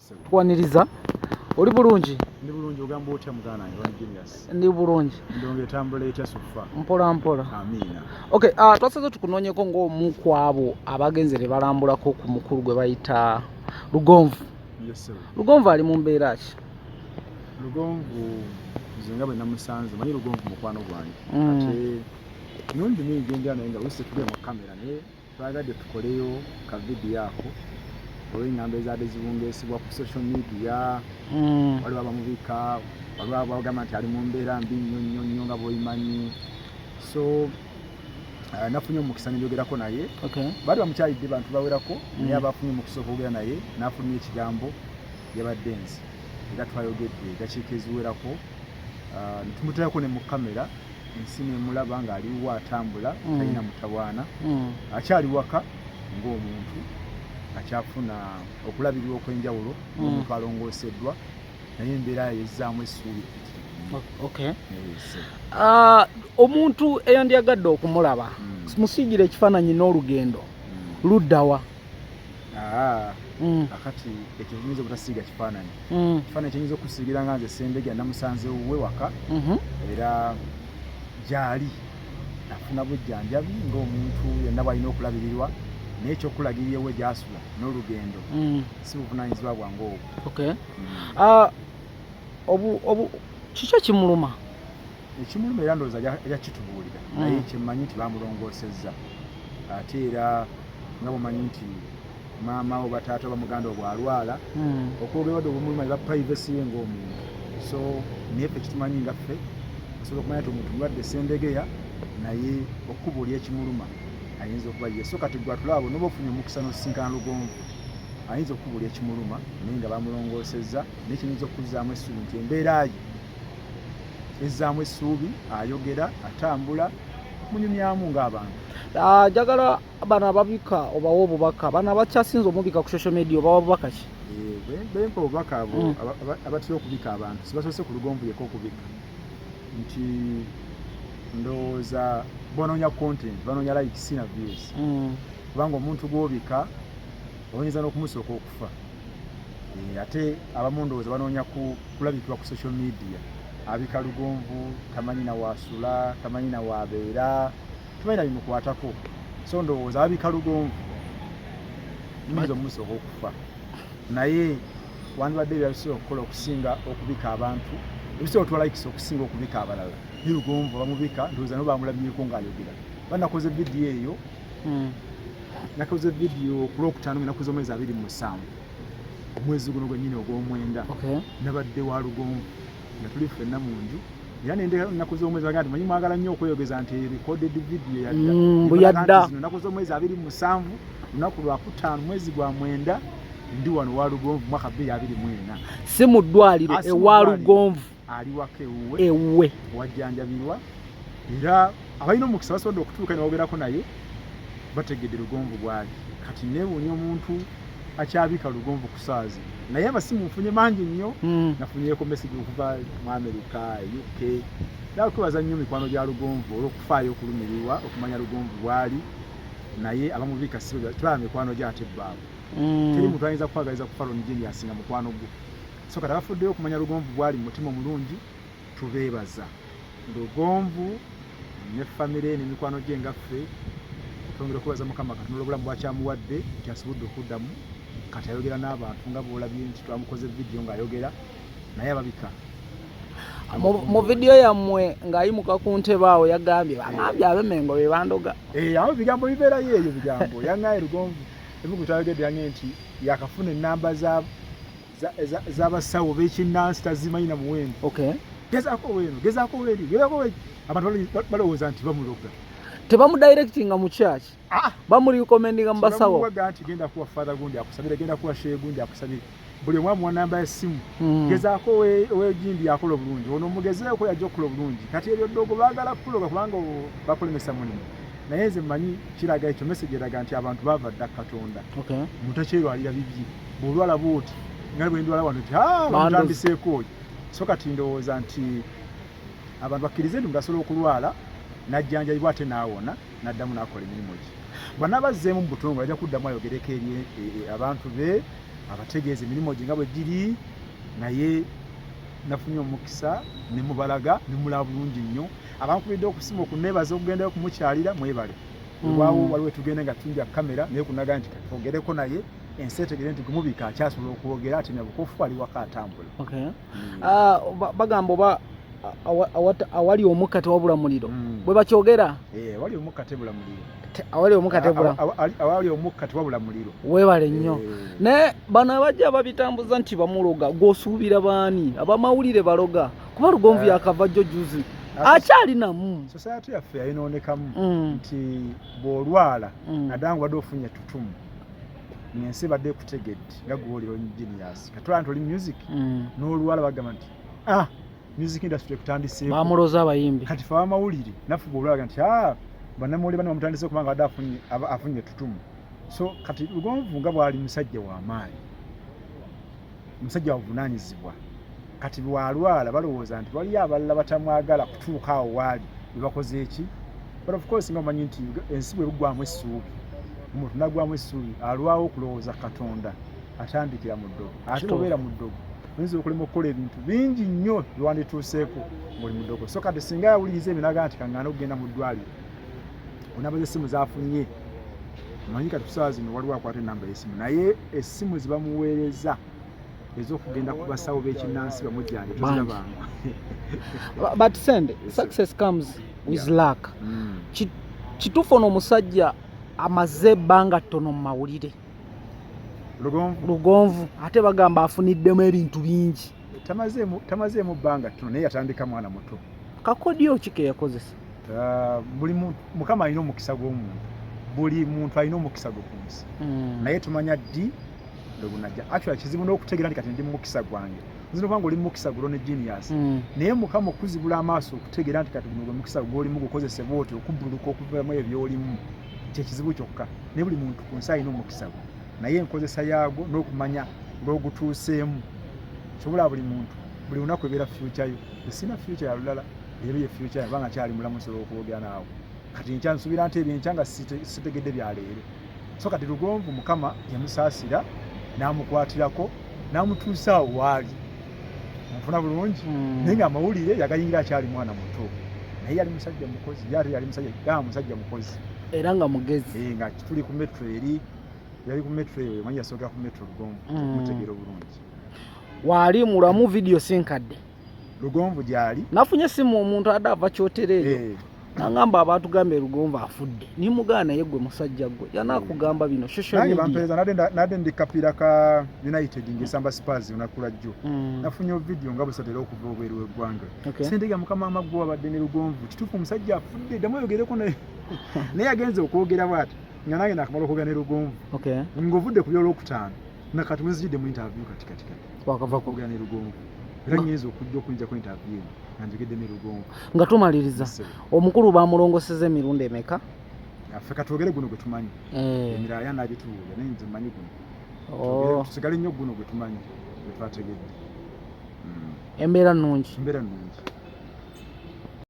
Tukwaniriza oli bulungi? Ndi bulungi ogamba otya mugana wange Ron Genius? Ndi bulungi. Ndonge etambula etya sufa? Mpola mpola. Amina. Okay, twasaze tukunoonyeko ng'omu ku abo abagenze ne balambulako ku mukulu gwe bayita Lugonvu. Yes sir. Lugonvu ali mu mbeera ki? Lugonvu nze nga bwe namusanze manyi Lugonvu mukwano gwange. Ate nundi mingi ngendera naye nga wese tuli mu kamera naye twagadde tukoleyo ka video ako. Olw'engamba ezaadde zibungeesibwa ku social media. Waliwo abamubika, waliwo abagamba nti ali mu mbeera mbi nnyo nga bw'oyimanyi. So nafunye omukisa ne njogerako naye. Baali bamukyalidde bantu bawerako naye abafunye omukisa okwogera naye n'afulumya ekigambo yabadde nzi. Era twayogedde dakiika eziwerako ne tumuteerako ne mu kamera ensi n'emulaba ng'aliwo atambula talina mutawaana. Akyali waka ng'omuntu akyafuna okulabirirwa okw'enjawulo omuntu alongooseddwa naye embeera yezzaamu essuubi. Omuntu eyandyagadde okumulaba musiigire ekifaananyi n'olugendo luddawa? Akati ekyo kiyinza obutasiiga kifaananyi. Kifaananyi kiyinza okusiigira nga nze Sendege namusanze we waka era gy'ali afuna bujjanjabi ng'omuntu yenna bw'alina okulabirirwa naye ekyokulagirira we gy'asula n'olugendo si buvunaanyizibwa bwange obwo. Kiki ekimuluma? Ekimuluma era ndowooza yakitubuulira naye kyemmanyi nti baamulongoosezza ate era nga bwemanyi nti maama oba taata oba muganda obo alwala okwogeradde obumuluma eba privacy ye ng'omuntu. So naye ffe kitumanyi nga ffe osobola okumanya nti omuntu mulwadde Sendegeya naye okubuulya ekimuluma ayinza okuba ye. So kati gwatulaba n'oba ofunye omukisa n'osisinkana Lugonvu ayinza okubuulya ekimuluma naye nga bamulongoosezza naye kiyinza okuzzaamu essuubi nti embeera ye ezzaamu essuubi, ayogera, atambula, munyumyamu ng'abantu. Njagala bano ababika obawa obubaka bano abakyasinze omubika ku social media obawa bubaka ki? Bempa obubaka abo abatera okubika abantu sibasobose ku Lugonvu yekka okubika nti ndowooza banoonya content, banoonya likes na views. Kubanga omuntu gw'obika oyinza n'okumusooka okufa. Ate abamu ndowooza banoonya kulabikibwa ku social media. Abika Lugonvu tamanyi na waasula, tamanyi na waabeera, tamanyi na bimukwatako. So ndowooza abika Lugonvu muyinza omumusooka okufa. Naye wandibadde byabisobola okukola okusinga okubika abantu ebisobola otwala likes okusinga okubika abalala. Ye Lugonvu bamubika ndowooza nabo bamulabyeko ng'ayogera. Banakoze vidiyo eyo nakoze vidiyo ku Lwokutaano ennaku z'omwezi 27 omwezi guno gwennyini ogw'omwenda nabadde wa Lugonvu nga tuli ffenna mu nju era nennaku z'omwezi baga nti manyi mwagala nnyo okweyogeza nti recorded video mbuyadda ennaku z'omwezi 27 lunaku lwa 5 mwezi gwa mwenda ndi wano wa Lugonvu mwaka 2024 si mu ddwaliro ewa Lugonvu ali waka ewe wajjanjabirwa era abalina omukisa basobodde okutuuka ne bogerako naye bategedde Lugonvu bwali. Kati neewuunya omuntu akyabika Lugonvu ku saazi naye amasimu nfunye mangi nnyo. Nafunyeko message okuva mu America, UK. Nakwebaza nnyo mikwano gya Lugonvu olw'okufaayo okulumirirwa okumanya Lugonvu bwali naye abamubika sibe tulaba mikwano gy'ate bbaabwe. Teri muntu ayinza kwagaliza kufa Ron Genius nga mukwano gwo. So kati abafuddeyo okumanya Lugonvu bwali mu mutima omulungi tubeebaza. Lugonvu ne famire n'emikwano gye nga ffe twongera okubaza Mukama Katonda olw'obulamu bw'akyamuwadde nti asobodde okuddamu kati ayogera n'abantu nga bw'olabye nti twamukoze vidiyo ng'ayogera naye ababika. Mu vidiyo yammwe ng'ayimuka ku ntebe awo yagambye ab'Emmengo be bandoga. Awo bigambo bibeerayo eyo bigambo yangaye Lugonvu ebigu twayogedde yange nti yakafuna ennamba z'abasawo b'ekinnansi tazimanyi na muwendo. Gezaako weeno, gezaako weeri, gezaako weeri. Abantu balowooza nti bamuloga. Tebamudirectinga mu church. Bamurecommendinga mu basawo. Bamuwaga nti genda kuwa father gundi akusabire, genda kuwa shehe gundi akusabire. Buli omwamu wa namba y'essimu. Gezaako weegindi akola obulungi. Ono mugezeeko yajja okukola obulungi. Kati eryo ddogo baagala kuloga kubanga bakulemesa mulimu. Naye nze mmanyi kiraga ekyo message eraga nti abantu baava dda Katonda. Mutakyerwalira bibye. Bw'olwala bw'oti nga bwe ndwala wano nti bamutambiseeko oyo. So kati ndowooza nti abantu bakkirize nti mugasobola okulwala najjanjabibwa ate n'awona n'addamu n'akola emirimu gye. Bw'anaaba azzeemu mu butongole ajja kuddamu ayogereko eri abantu be abategeeza emirimu gye nga bwe giri, naye nafunye omukisa ne mubalaga ne mulaba bulungi nnyo. Abankubidde okusiima okuneebaza okugendayo kumukyalira mwebale. Olwawo waliwo tugende nga tunja kamera naye kunaga nti katwogereko naye ensi etegere nti gumubika akyasobola okwogera ati nabukofu ali waka atambula. Bagamba oba awali omukate wabula muliro bwe bakyogera awali omukate bula muliro, awali omukate wabula muliro. Weebale nnyo. Naye bano abajja babitambuza nti bamuloga gw'osuubira baani abamawulire baloga kuba Lugonvu yakava jjo juzi akyalinamu. Society yaffe yayinoonekamu nti bw'olwala naddala nga wadde ofunye ettutumu ensi badde ekutegedde nga gw'oli genius katwala nti oli music n'olwala bagamba nti music industry ekutandiseeko bamuloza abayimbi kati fe abamawulire naffe bw'olwalaga nti bannamawulire bano bamutandise kubanga badde afunye ettutumu. So kati Lugonvu nga bw'ali musajja w'amaanyi, musajja wabuvunaanyizibwa, kati bw'alwala balowooza nti waliyo abalala batamwagala kutuuka awo waali bebakoze eki. But of course nga omanyi nti ensi bwe buggwamu essuubi, omuntu naggwamu essuubi alwawo okulowooza Katonda atandikira mu ddogo. Ate obeera mu ddogo oyinza okulema okukola ebintu bingi nnyo byewandituuseeko ng'oli mu ddogo. So kati singa yawuliriza ebinaga nti kaŋŋaana okugenda mu ddwaliro onabaza essimu z'afunye, omanyi kati kusaawa zino waliwo akwata ennamba y'essimu, naye essimu zibamuweereza ez'okugenda ku basawo b'ekinnansi bamujjane tozirabanga. But send success comes with luck. Kituufu ono omusajja amaze ebbanga ttono mu mawulire Lugonvu ate bagamba afuniddemu ebintu bingi. Tamazeemu bbanga ttono naye yatandika mwana muto. Kakodyo ki ke yakozesa? Buli muntu Mukama alina omukisa gw'omuntu, buli muntu alina omukisa gwe ku nsi, naye tumanya ddi lwegunajja. Actually kizibu n'okutegeera nti kati ndi mu mukisa gwange, nzino kubanga oli mu mukisa gulo ne genius, naye Mukama okuzibula amaaso okutegeera nti kati guno gwe mukisa gw'olimu gukozesebwa otyo okubbuluka okuvamu ebyolimu, kyekizibu kyokka. Naye buli muntu ku nsi alina omukisa gwe, naye enkozesa yaagwo n'okumanya lw'ogutuuseemu kyobola buli muntu buli lunaku ebeera future yo. Sina future ya lulala, eyo ye future yabanga kyali mulamu solo okwogera naawe. Kati nkya nsuubira nti ebyenkya nga sitegedde bya leero. So kati Lugonvu Mukama yamusaasira n'amukwatirako n'amutuusa awo waali. Nfuna bulungi naye nga amawulire yagayingira akyali mwana muto, naye yali musajja mukozi, yali musajja mukozi era nga mugezi. Nga tuli ku metro eri, yali ku metro eyo manyi yasookera ku metro Lugonvu mutegeera obulungi. Waali mulamu video sinkadde Lugonvu gyali nafunye essimu omuntu adde ava kyotereeyo nangamba abatugambye Lugonvu afudde nimugaana ye gwe musajja gwe yanakugamba bino social media. Nange bampeereza nadde ndi kapiira ka United ngesamba Spurs onakula jjo nafunye video nga busatera okuva obweru w'eggwanga. Sendega Mukama amaggwa abadde ne Lugonvu kituufu omusajja afudde ddamu oyogereko naye naye agenze okwogera bw'ati nga nange nakamala okwogera ne Lugonvu ng'ovudde ku by'olwokutaano nakati mwezijjidde mu interview kati wakava kwogera ne Lugonvu era nnyinza okujja ku interview nga njogedde ne Lugonvu. Nga tumaliriza omukulu bamulongoseza emirundi emeka? Ffe katwogere guno gwe tumanyi, emirala yanabituwulira naye nze mmanyi guno, tusigale nnyo guno gwe tumanyi gwe twategedde. Embeera nnungi.